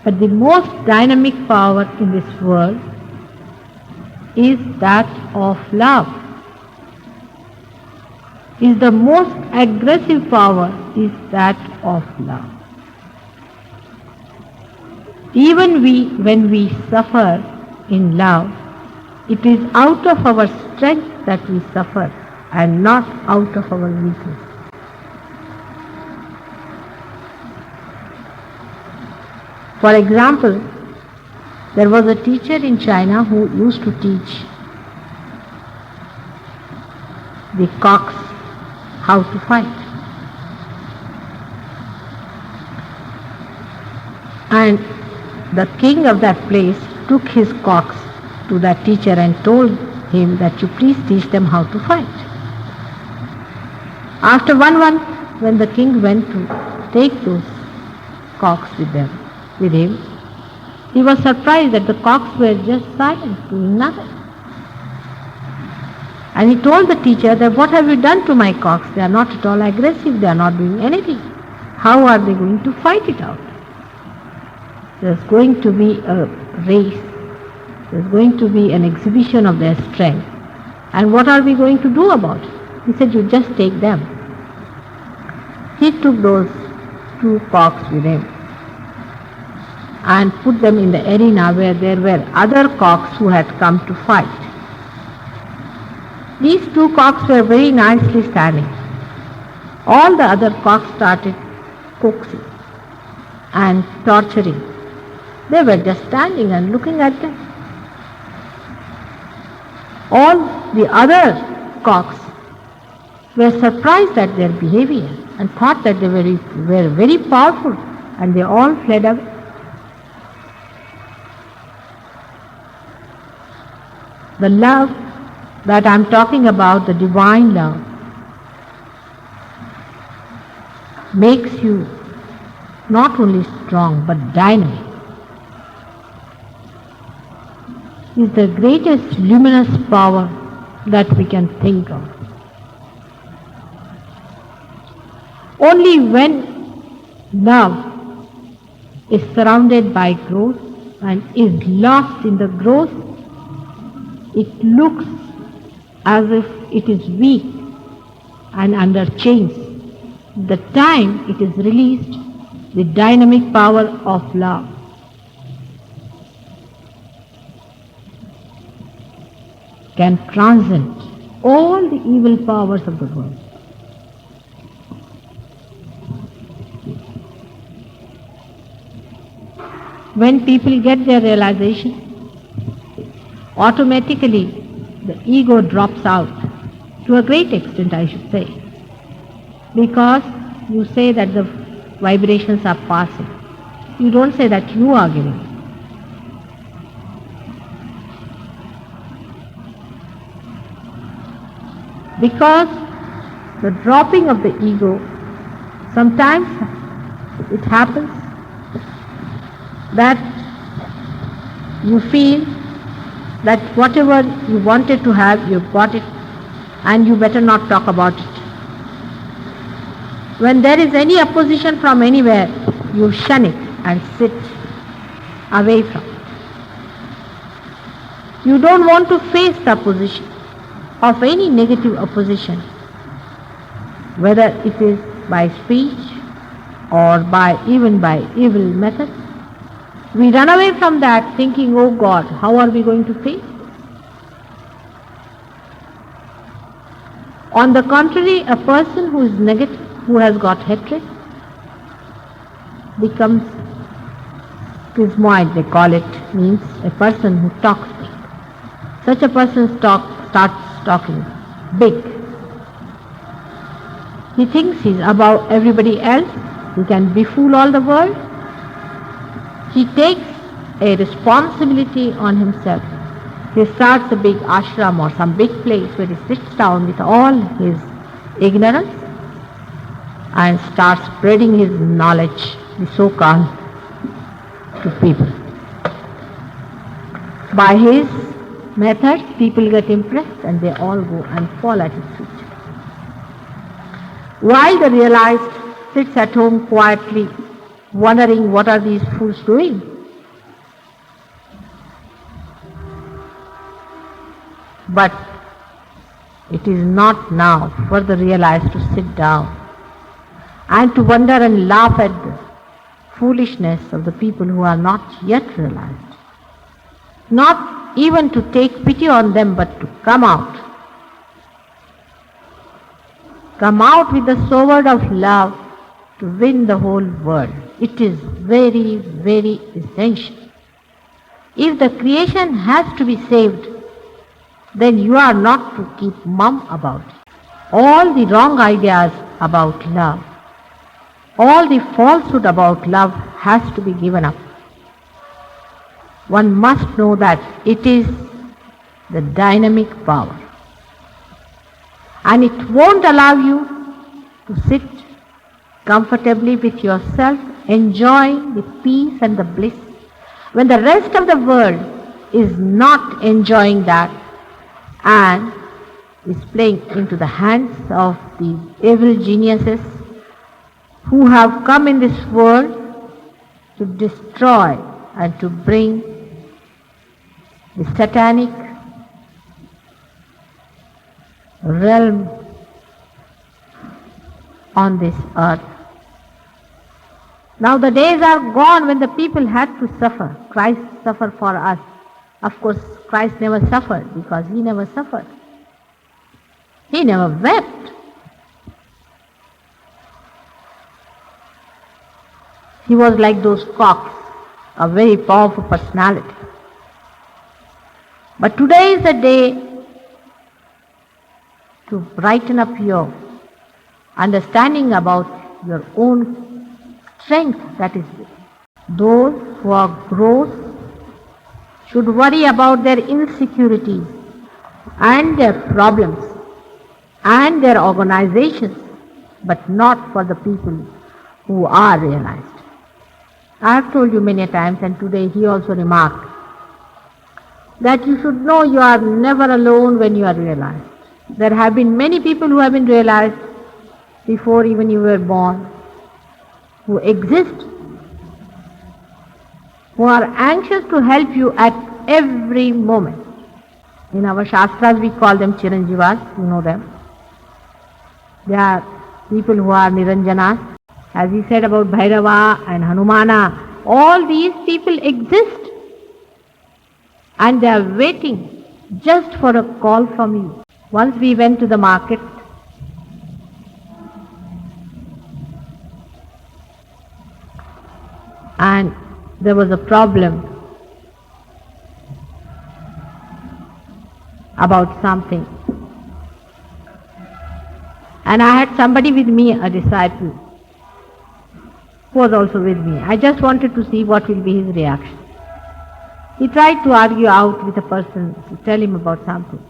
But the most dynamic power in this world is that of love. Is the most aggressive power is that of love. Even when we suffer in love, it is out of our strength that we suffer and not out of our weakness. For example, there was a teacher in China who used to teach the cocks how to fight. And the king of that place took his cocks to that teacher and told him that you please teach them how to fight. After 1 month, when the king went to take those cocks with him, he was surprised that the cocks were just silent, doing nothing. And he told the teacher that, what have you done to my cocks? They are not at all aggressive, they are not doing anything. How are they going to fight it out? There's going to be a race, there's going to be an exhibition of their strength. And what are we going to do about it? He said, you just take them. He took those 2 cocks with him and put them in the arena where there were other cocks who had come to fight. These 2 cocks were very nicely standing. All the other cocks started coaxing and torturing. They were just standing and looking at them. All the other cocks were surprised at their behavior and thought that they were very powerful, and they all fled away. The love that I'm talking about, the divine love, makes you not only strong but dynamic. Is the greatest luminous power that we can think of. Only when love is surrounded by growth and is lost in the growth, it looks as if it is weak and under chains. The time it is released, the dynamic power of love can transcend all the evil powers of the world. When people get their realization, automatically the ego drops out, to a great extent I should say, because you say that the vibrations are passing. You don't say that you are giving. Because the dropping of the ego, sometimes it happens that you feel that whatever you wanted to have, you've got it, and you better not talk about it. When there is any opposition from anywhere, you shun it and sit away from it. You don't want to face the opposition of any negative opposition, whether it is by speech or even by evil methods. We run away from that thinking, oh God, how are we going to face this? On the contrary, a person who is negative, who has got hatred, becomes schismoid, they call it, means a person who talks big. Such a person starts talking big. He thinks he's above everybody else, he can befool all the world. He takes a responsibility on himself. He starts a big ashram or some big place where he sits down with all his ignorance and starts spreading his knowledge, the so-called, to people. By his methods, people get impressed and they all go and fall at his feet. While the realized sits at home quietly, wondering what are these fools doing, But it is not now further realized to sit down and to wonder and laugh at the foolishness of the people who are not yet realized. Not even to take pity on them, but to come out. Come out with the sword of love to win the whole world. It is very, very essential. If the creation has to be saved, then you are not to keep mum about it. All the wrong ideas about love, all the falsehood about love has to be given up. One must know that it is the dynamic power. And it won't allow you to sit comfortably with yourself, enjoying the peace and the bliss, when the rest of the world is not enjoying that and is playing into the hands of the evil geniuses who have come in this world to destroy and to bring the satanic realm on this earth. Now the days are gone when the people had to suffer. Christ suffered for us. Of course, Christ never suffered because he never suffered. He never wept. He was like those cocks, a very powerful personality. But today is the day to brighten up your understanding about your own strength that is within. Those who are gross should worry about their insecurities and their problems and their organizations, but not for the people who are realized. I have told you many times, and today he also remarked, that you should know you are never alone when you are realized. There have been many people who have been realized before even you were born, who exist, who are anxious to help you at every moment. In our Shastras we call them Chiranjivas, you know them. They are people who are Niranjanas. As he said about Bhairava and Hanumana, all these people exist and they are waiting just for a call from you. Once we went to the market, and there was a problem about something. And I had somebody with me, a disciple, who was also with me. I just wanted to see what will be his reaction. He tried to argue out with a person to tell him about something.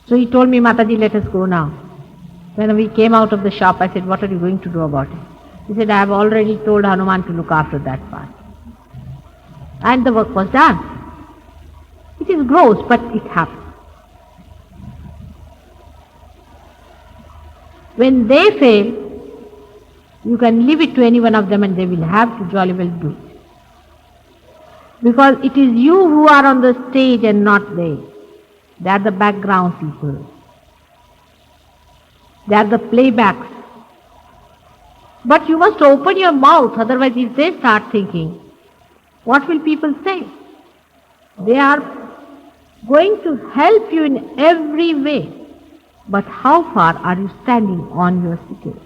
So he told me, Mataji, let us go now. When we came out of the shop, I said, what are you going to do about it? He said, I have already told Hanuman to look after that part. And the work was done. It is gross, but it happened. When they fail, you can leave it to any one of them and they will have to jolly well do it. Because it is you who are on the stage and not they. They are the background people. They are the playbacks. But you must open your mouth, otherwise if they start thinking, what will people say? They are going to help you in every way. But how far are you standing on your security?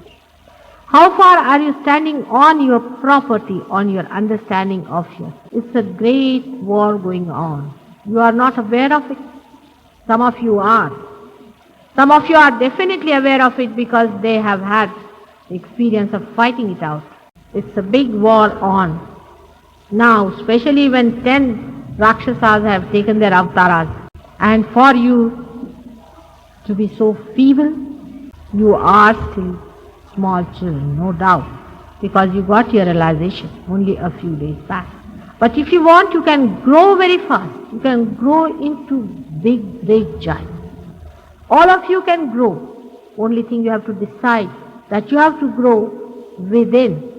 How far are you standing on your property, on your understanding of yourself? It's a great war going on. You are not aware of it. Some of you are. Some of you are definitely aware of it because they have had the experience of fighting it out. It's a big war on. Now, especially when 10 Rakshasas have taken their avatars, and for you to be so feeble, you are still small children, no doubt, because you got your realization only a few days back. But if you want, you can grow very fast. You can grow into big, great giants. All of you can grow. Only thing you have to decide that you have to grow within